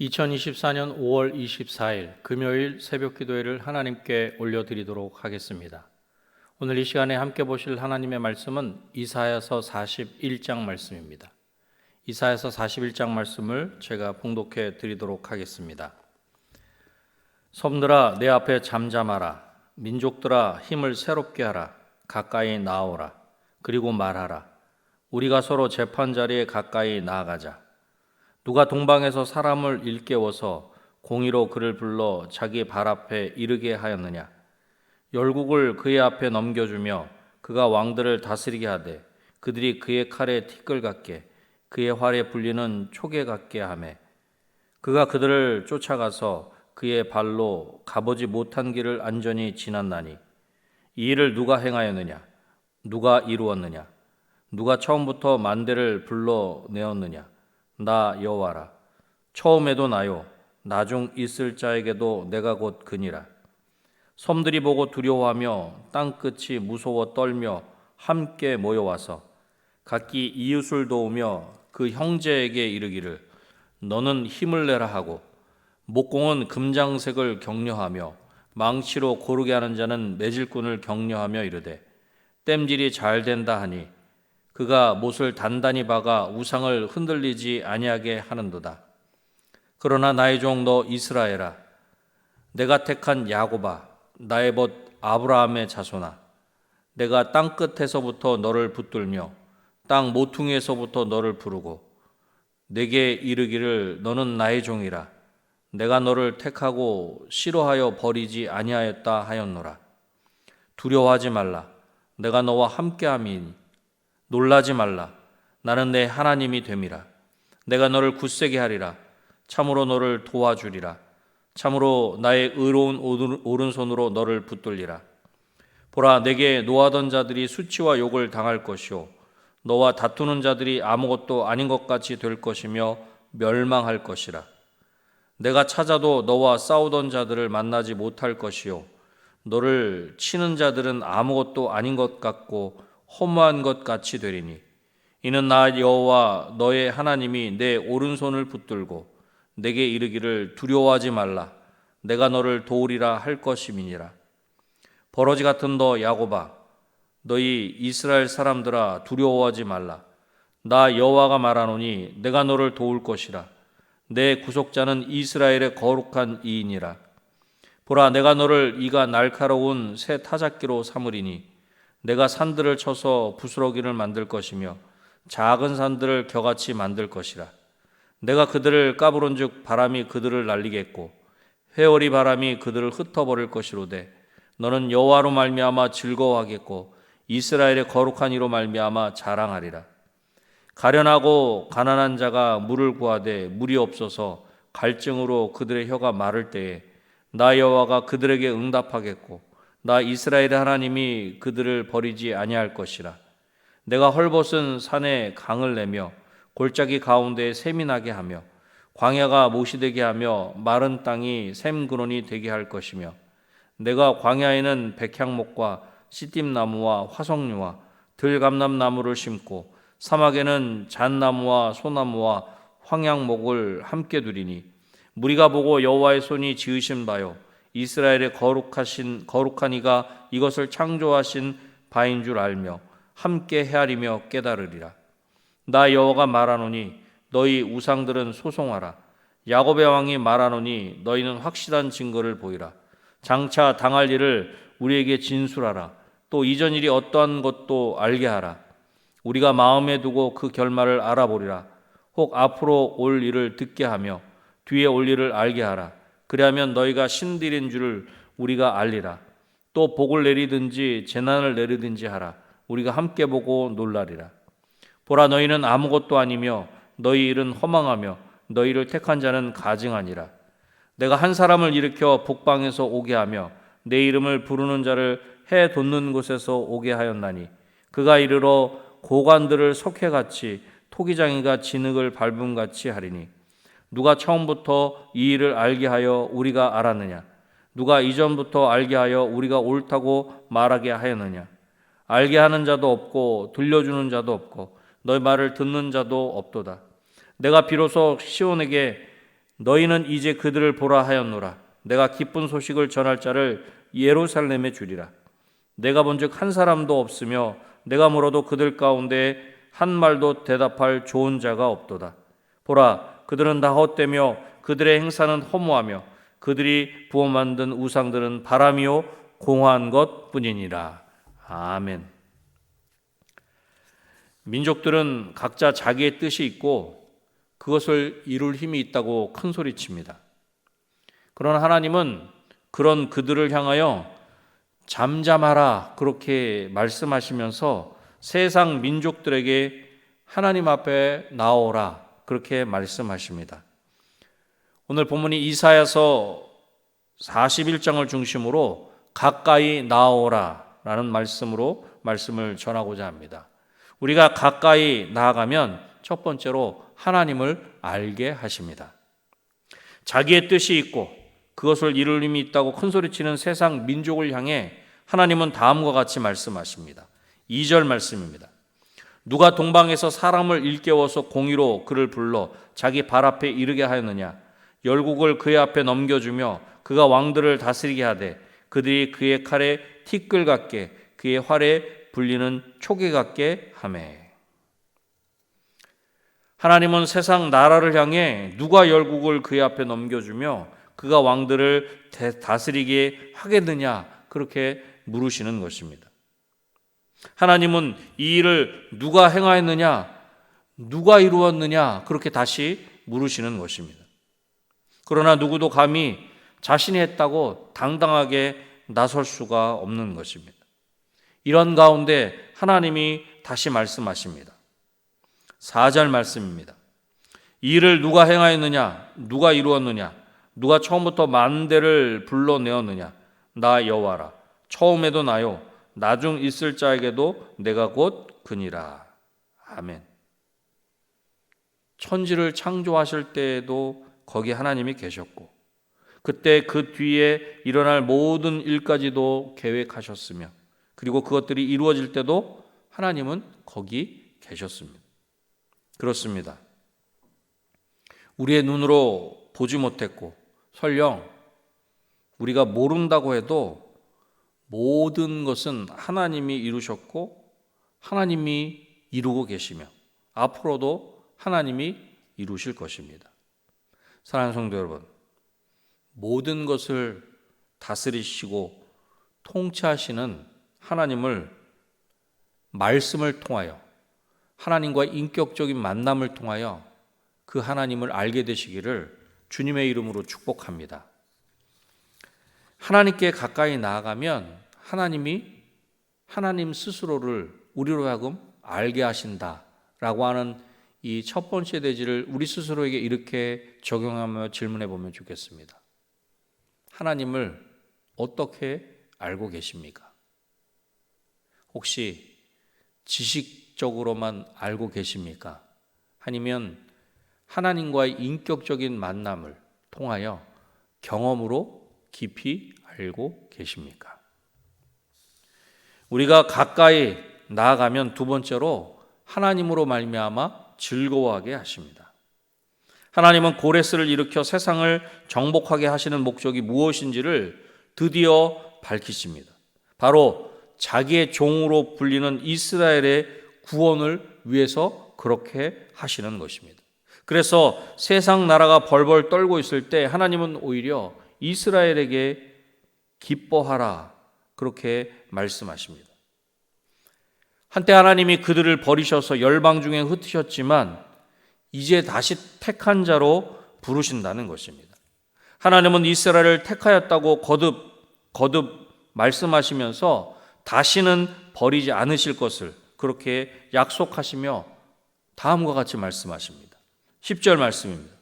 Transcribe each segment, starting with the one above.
2024년 5월 24일 금요일 새벽 기도회를 하나님께 올려드리도록 하겠습니다. 오늘 이 시간에 함께 보실 하나님의 말씀은 이사야서 41장 말씀입니다. 이사야서 41장 말씀을 제가 봉독해 드리도록 하겠습니다. 섬들아 내 앞에 잠잠하라. 민족들아 힘을 새롭게 하라. 가까이 나오라. 그리고 말하라. 우리가 서로 재판자리에 가까이 나아가자. 누가 동방에서 사람을 일깨워서 공의로 그를 불러 자기 발 앞에 이르게 하였느냐. 열국을 그의 앞에 넘겨주며 그가 왕들을 다스리게 하되 그들이 그의 칼에 티끌 같게 그의 활에 불리는 촉에 같게 하매 그가 그들을 쫓아가서 그의 발로 가보지 못한 길을 안전히 지났나니 이 일을 누가 행하였느냐. 누가 이루었느냐. 누가 처음부터 만대를 불러내었느냐. 나 여호와라. 처음에도 나요. 나중 있을 자에게도 내가 곧 그니라. 섬들이 보고 두려워하며 땅끝이 무서워 떨며 함께 모여와서 각기 이웃을 도우며 그 형제에게 이르기를 너는 힘을 내라 하고 목공은 금장색을 격려하며 망치로 고르게 하는 자는 매질꾼을 격려하며 이르되 땜질이 잘 된다 하니 그가 못을 단단히 박아 우상을 흔들리지 아니하게 하는도다. 그러나 나의 종 너 이스라엘아, 내가 택한 야곱아, 나의 벗 아브라함의 자손아, 내가 땅 끝에서부터 너를 붙들며 땅 모퉁이에서부터 너를 부르고 내게 이르기를 너는 나의 종이라. 내가 너를 택하고 싫어하여 버리지 아니하였다 하였노라. 두려워하지 말라. 내가 너와 함께함이니 놀라지 말라. 나는 내 하나님이 됨이라. 내가 너를 굳세게 하리라. 참으로 너를 도와주리라. 참으로 나의 의로운 오른손으로 너를 붙들리라. 보라, 내게 노하던 자들이 수치와 욕을 당할 것이요 너와 다투는 자들이 아무것도 아닌 것 같이 될 것이며 멸망할 것이라. 내가 찾아도 너와 싸우던 자들을 만나지 못할 것이요 너를 치는 자들은 아무것도 아닌 것 같고 허무한 것 같이 되리니 이는 나 여호와 너의 하나님이 내 오른손을 붙들고 내게 이르기를 두려워하지 말라. 내가 너를 도우리라 할 것임이니라. 버러지 같은 너 야곱아, 너희 이스라엘 사람들아 두려워하지 말라. 나 여호와가 말하노니 내가 너를 도울 것이라. 내 구속자는 이스라엘의 거룩한 이이니라. 보라, 내가 너를 이가 날카로운 새 타작기로 삼으리니 내가 산들을 쳐서 부스러기를 만들 것이며 작은 산들을 겨같이 만들 것이라. 내가 그들을 까부른즉 바람이 그들을 날리겠고 회오리 바람이 그들을 흩어버릴 것이로되 너는 여호와로 말미암아 즐거워하겠고 이스라엘의 거룩한 이로 말미암아 자랑하리라. 가련하고 가난한 자가 물을 구하되 물이 없어서 갈증으로 그들의 혀가 마를 때에 나 여호와가 그들에게 응답하겠고 나 이스라엘의 하나님이 그들을 버리지 아니할 것이라. 내가 헐벗은 산에 강을 내며 골짜기 가운데에 샘이 나게 하며 광야가 못이 되게 하며 마른 땅이 샘 근원이 되게 할 것이며 내가 광야에는 백향목과 시띠나무와 화석류와 들감람나무를 심고 사막에는 잣나무와 소나무와 황양목을 함께 두리니 무리가 보고 여호와의 손이 지으신 바요 이스라엘의 거룩한 이가 이것을 창조하신 바인 줄 알며 함께 헤아리며 깨달으리라. 나 여호와가 말하노니 너희 우상들은 소송하라. 야곱의 왕이 말하노니 너희는 확실한 증거를 보이라. 장차 당할 일을 우리에게 진술하라. 또 이전 일이 어떠한 것도 알게 하라. 우리가 마음에 두고 그 결말을 알아보리라. 혹 앞으로 올 일을 듣게 하며 뒤에 올 일을 알게 하라. 그리하면 너희가 신들인 줄을 우리가 알리라. 또 복을 내리든지 재난을 내리든지 하라. 우리가 함께 보고 놀라리라. 보라, 너희는 아무것도 아니며 너희 일은 허망하며 너희를 택한 자는 가증하니라. 내가 한 사람을 일으켜 북방에서 오게 하며 내 이름을 부르는 자를 해 돋는 곳에서 오게 하였나니 그가 이르러 고관들을 석회같이 토기장이가 진흙을 밟음같이 하리니 누가 처음부터 이 일을 알게 하여 우리가 알았느냐? 누가 이전부터 알게 하여 우리가 옳다고 말하게 하였느냐? 알게 하는 자도 없고 들려주는 자도 없고 너희 말을 듣는 자도 없도다. 내가 비로소 시온에게 너희는 이제 그들을 보라 하였노라. 내가 기쁜 소식을 전할 자를 예루살렘에 주리라. 내가 본즉 한 사람도 없으며 내가 물어도 그들 가운데 한 말도 대답할 좋은 자가 없도다. 보라, 그들은 다 헛되며 그들의 행사는 허무하며 그들이 부어 만든 우상들은 바람이요 공허한 것뿐이니라. 아멘. 민족들은 각자 자기의 뜻이 있고 그것을 이룰 힘이 있다고 큰 소리칩니다. 그러나 하나님은 그런 그들을 향하여 잠잠하라 그렇게 말씀하시면서 세상 민족들에게 하나님 앞에 나오라 그렇게 말씀하십니다. 오늘 본문이 이사야서 41장을 중심으로 가까이 나오라 라는 말씀으로 말씀을 전하고자 합니다. 우리가 가까이 나아가면 첫 번째로 하나님을 알게 하십니다. 자기의 뜻이 있고 그것을 이룰 힘이 있다고 큰소리치는 세상 민족을 향해 하나님은 다음과 같이 말씀하십니다. 2절 말씀입니다. 누가 동방에서 사람을 일깨워서 공의로 그를 불러 자기 발 앞에 이르게 하였느냐. 열국을 그의 앞에 넘겨주며 그가 왕들을 다스리게 하되 그들이 그의 칼에 티끌 같게 그의 활에 불리는 초계 같게 하매. 하나님은 세상 나라를 향해 누가 열국을 그의 앞에 넘겨주며 그가 왕들을 다스리게 하겠느냐 그렇게 물으시는 것입니다. 하나님은 이 일을 누가 행하였느냐, 누가 이루었느냐 그렇게 다시 물으시는 것입니다. 그러나 누구도 감히 자신이 했다고 당당하게 나설 수가 없는 것입니다. 이런 가운데 하나님이 다시 말씀하십니다. 4절 말씀입니다. 이 일을 누가 행하였느냐, 누가 이루었느냐, 누가 처음부터 만대를 불러내었느냐, 나 여호와라. 처음에도 나요, 나중 있을 자에게도 내가 곧 그니라. 아멘. 천지를 창조하실 때에도 거기 하나님이 계셨고 그때 그 뒤에 일어날 모든 일까지도 계획하셨으며 그리고 그것들이 이루어질 때도 하나님은 거기 계셨습니다. 그렇습니다. 우리의 눈으로 보지 못했고 설령 우리가 모른다고 해도 모든 것은 하나님이 이루셨고 하나님이 이루고 계시며 앞으로도 하나님이 이루실 것입니다. 사랑하는 성도 여러분, 모든 것을 다스리시고 통치하시는 하나님을 말씀을 통하여 하나님과 인격적인 만남을 통하여 그 하나님을 알게 되시기를 주님의 이름으로 축복합니다. 하나님께 가까이 나아가면 하나님이 하나님 스스로를 우리로 하여금 알게 하신다라고 하는 이 첫 번째 대지를 우리 스스로에게 이렇게 적용하며 질문해 보면 좋겠습니다. 하나님을 어떻게 알고 계십니까? 혹시 지식적으로만 알고 계십니까? 아니면 하나님과의 인격적인 만남을 통하여 경험으로 깊이 알고 계십니까? 우리가 가까이 나아가면 두 번째로 하나님으로 말미암아 즐거워하게 하십니다. 하나님은 고레스를 일으켜 세상을 정복하게 하시는 목적이 무엇인지를 드디어 밝히십니다. 바로 자기의 종으로 불리는 이스라엘의 구원을 위해서 그렇게 하시는 것입니다. 그래서 세상 나라가 벌벌 떨고 있을 때 하나님은 오히려 이스라엘에게 기뻐하라 그렇게 말씀하십니다. 한때 하나님이 그들을 버리셔서 열방 중에 흩으셨지만 이제 다시 택한 자로 부르신다는 것입니다. 하나님은 이스라엘을 택하였다고 거듭 말씀하시면서 다시는 버리지 않으실 것을 그렇게 약속하시며 다음과 같이 말씀하십니다. 10절 말씀입니다.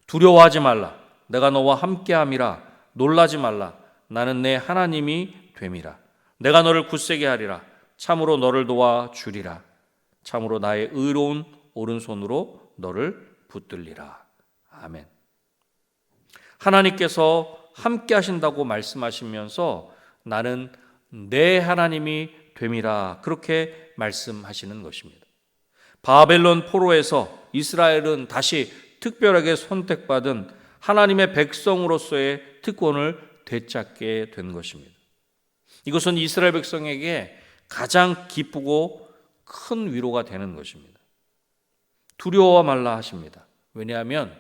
두려워하지 말라. 내가 너와 함께함이라. 놀라지 말라. 나는 내 하나님이 됨이라. 내가 너를 굳세게 하리라. 참으로 너를 도와주리라. 참으로 나의 의로운 오른손으로 너를 붙들리라. 아멘. 하나님께서 함께 하신다고 말씀하시면서 나는 내 하나님이 됨이라 그렇게 말씀하시는 것입니다. 바벨론 포로에서 이스라엘은 다시 특별하게 선택받은 하나님의 백성으로서의 특권을 되찾게 된 것입니다. 이것은 이스라엘 백성에게 가장 기쁘고 큰 위로가 되는 것입니다. 두려워 말라 하십니다. 왜냐하면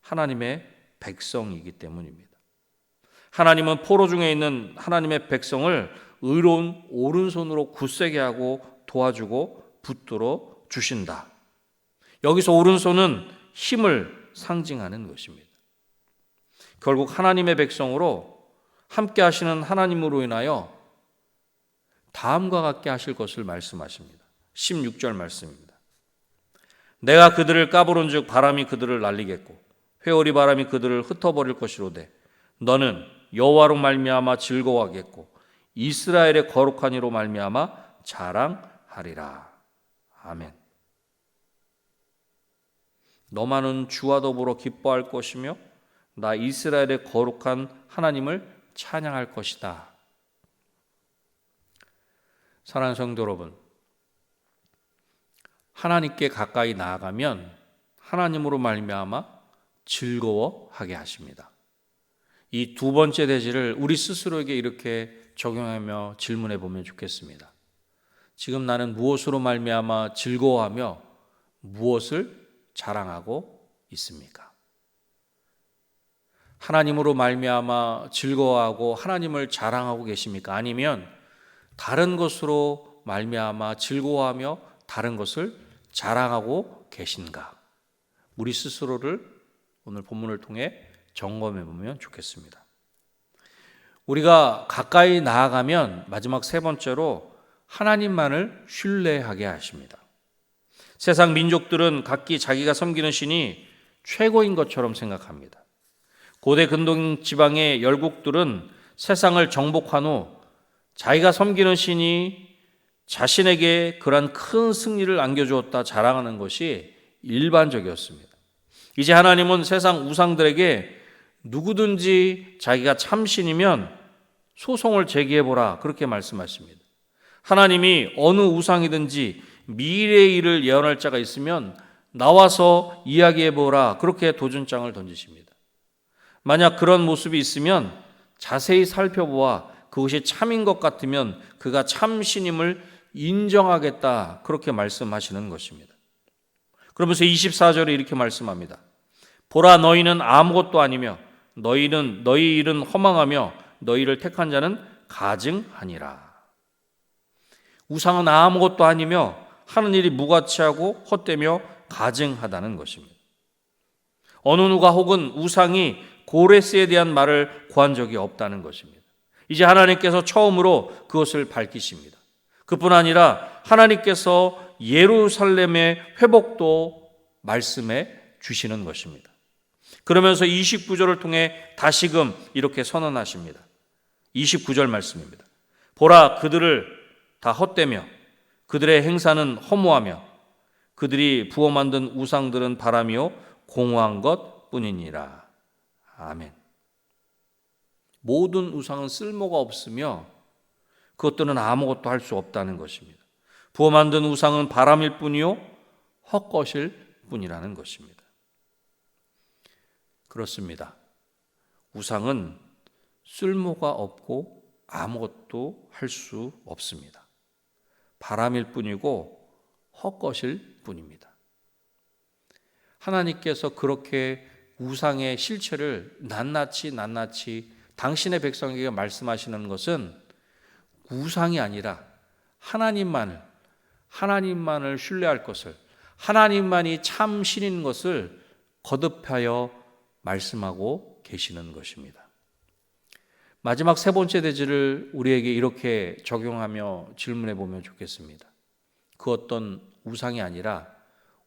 하나님의 백성이기 때문입니다. 하나님은 포로 중에 있는 하나님의 백성을 의로운 오른손으로 굳세게 하고 도와주고 붙들어 주신다. 여기서 오른손은 힘을 상징하는 것입니다. 결국 하나님의 백성으로 함께 하시는 하나님으로 인하여 다음과 같게 하실 것을 말씀하십니다. 16절 말씀입니다. 내가 그들을 까부른즉 바람이 그들을 날리겠고 회오리 바람이 그들을 흩어버릴 것이로되 너는 여호와로 말미암아 즐거워하겠고 이스라엘의 거룩한 이로 말미암아 자랑하리라. 아멘. 너만은 주와 더불어 기뻐할 것이며 나 이스라엘의 거룩한 하나님을 찬양할 것이다. 사랑하는 성도 여러분, 하나님께 가까이 나아가면 하나님으로 말미암아 즐거워하게 하십니다. 이 두 번째 대지를 우리 스스로에게 이렇게 적용하며 질문해 보면 좋겠습니다. 지금 나는 무엇으로 말미암아 즐거워하며 무엇을 자랑하고 있습니까? 하나님으로 말미암아 즐거워하고 하나님을 자랑하고 계십니까? 아니면 다른 것으로 말미암아 즐거워하며 다른 것을 자랑하고 계신가? 우리 스스로를 오늘 본문을 통해 점검해 보면 좋겠습니다. 우리가 가까이 나아가면 마지막 세 번째로 하나님만을 신뢰하게 하십니다. 세상 민족들은 각기 자기가 섬기는 신이 최고인 것처럼 생각합니다. 고대 근동 지방의 열국들은 세상을 정복한 후 자기가 섬기는 신이 자신에게 그러한 큰 승리를 안겨주었다 자랑하는 것이 일반적이었습니다. 이제 하나님은 세상 우상들에게 누구든지 자기가 참신이면 소송을 제기해보라 그렇게 말씀하십니다. 하나님이 어느 우상이든지 미래의 일을 예언할 자가 있으면 나와서 이야기해보라 그렇게 도전장을 던지십니다. 만약 그런 모습이 있으면 자세히 살펴보아 그것이 참인 것 같으면 그가 참신임을 인정하겠다 그렇게 말씀하시는 것입니다. 그러면서 24절에 이렇게 말씀합니다. 보라 너희는 아무것도 아니며 너희는 너희 일은 허망하며 너희를 택한 자는 가증하니라. 우상은 아무것도 아니며 하는 일이 무가치하고 헛되며 가증하다는 것입니다. 어느 누가 혹은 우상이 고레스에 대한 말을 고한 적이 없다는 것입니다. 이제 하나님께서 처음으로 그것을 밝히십니다. 그뿐 아니라 하나님께서 예루살렘의 회복도 말씀해 주시는 것입니다. 그러면서 29절을 통해 다시금 이렇게 선언하십니다. 29절 말씀입니다. 보라 그들을 다 헛되며 그들의 행사는 허무하며 그들이 부어 만든 우상들은 바람이요 공허한 것 뿐이니라. 아멘. 모든 우상은 쓸모가 없으며 그것들은 아무것도 할 수 없다는 것입니다. 부어 만든 우상은 바람일 뿐이요 헛것일 뿐이라는 것입니다. 그렇습니다. 우상은 쓸모가 없고 아무것도 할 수 없습니다. 바람일 뿐이고 헛것일 뿐입니다. 하나님께서 그렇게 우상의 실체를 낱낱이 당신의 백성에게 말씀하시는 것은 우상이 아니라 하나님만을 신뢰할 것을, 하나님만이 참 신인 것을 거듭하여 말씀하고 계시는 것입니다. 마지막 세 번째 대지를 우리에게 이렇게 적용하며 질문해 보면 좋겠습니다. 그 어떤 우상이 아니라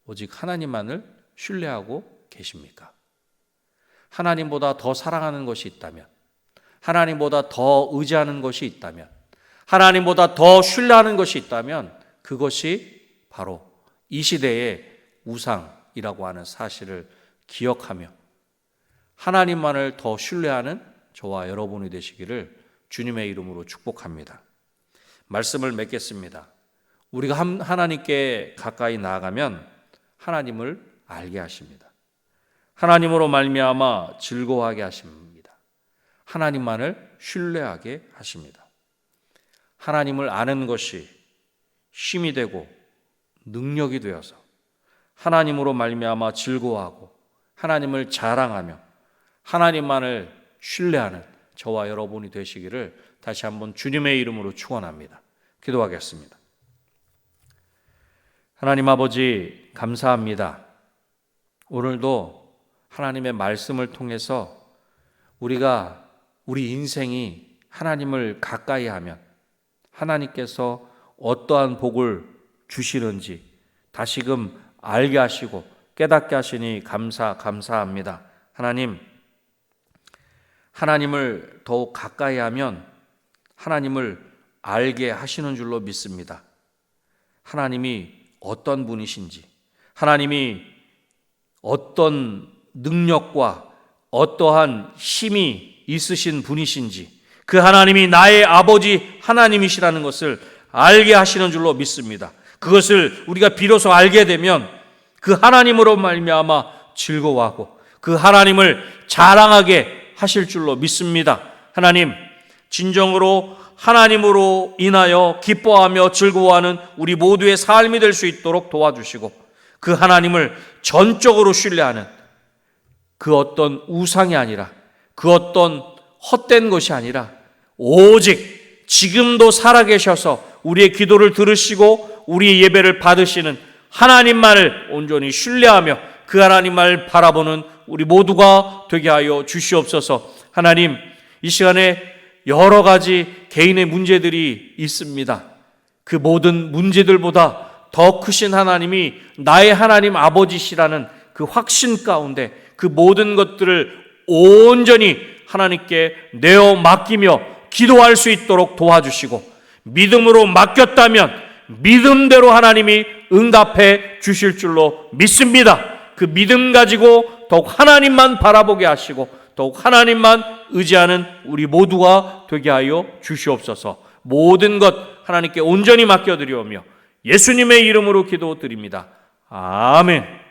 오직 하나님만을 신뢰하고 계십니까? 하나님보다 더 사랑하는 것이 있다면, 하나님보다 더 의지하는 것이 있다면, 하나님보다 더 신뢰하는 것이 있다면 그것이 바로 이 시대의 우상이라고 하는 사실을 기억하며 하나님만을 더 신뢰하는 저와 여러분이 되시기를 주님의 이름으로 축복합니다. 말씀을 맺겠습니다. 우리가 하나님께 가까이 나아가면 하나님을 알게 하십니다. 하나님으로 말미암아 즐거워하게 하십니다. 하나님만을 신뢰하게 하십니다. 하나님을 아는 것이 힘이 되고 능력이 되어서 하나님으로 말미암아 즐거워하고 하나님을 자랑하며 하나님만을 신뢰하는 저와 여러분이 되시기를 다시 한번 주님의 이름으로 축원합니다. 기도하겠습니다. 하나님 아버지 감사합니다. 오늘도 하나님의 말씀을 통해서 우리가 우리 인생이 하나님을 가까이 하면 하나님께서 어떠한 복을 주시는지 다시금 알게 하시고 깨닫게 하시니 감사합니다. 하나님, 하나님을 더욱 가까이 하면 하나님을 알게 하시는 줄로 믿습니다. 하나님이 어떤 분이신지, 하나님이 어떤 능력과 어떠한 힘이 있으신 분이신지, 그 하나님이 나의 아버지 하나님이시라는 것을 알게 하시는 줄로 믿습니다. 그것을 우리가 비로소 알게 되면 그 하나님으로 말미암아 즐거워하고 그 하나님을 자랑하게 하실 줄로 믿습니다. 하나님, 진정으로 하나님으로 인하여 기뻐하며 즐거워하는 우리 모두의 삶이 될 수 있도록 도와주시고 그 하나님을 전적으로 신뢰하는 그 어떤 우상이 아니라 그 어떤 헛된 것이 아니라 오직 지금도 살아계셔서 우리의 기도를 들으시고 우리의 예배를 받으시는 하나님만을 온전히 신뢰하며 그 하나님만을 바라보는 우리 모두가 되게 하여 주시옵소서. 하나님, 이 시간에 여러 가지 개인의 문제들이 있습니다. 그 모든 문제들보다 더 크신 하나님이 나의 하나님 아버지시라는 그 확신 가운데 그 모든 것들을 온전히 하나님께 내어 맡기며 기도할 수 있도록 도와주시고 믿음으로 맡겼다면 믿음대로 하나님이 응답해 주실 줄로 믿습니다. 그 믿음 가지고 더욱 하나님만 바라보게 하시고 더욱 하나님만 의지하는 우리 모두가 되게 하여 주시옵소서. 모든 것 하나님께 온전히 맡겨드리오며 예수님의 이름으로 기도드립니다. 아멘.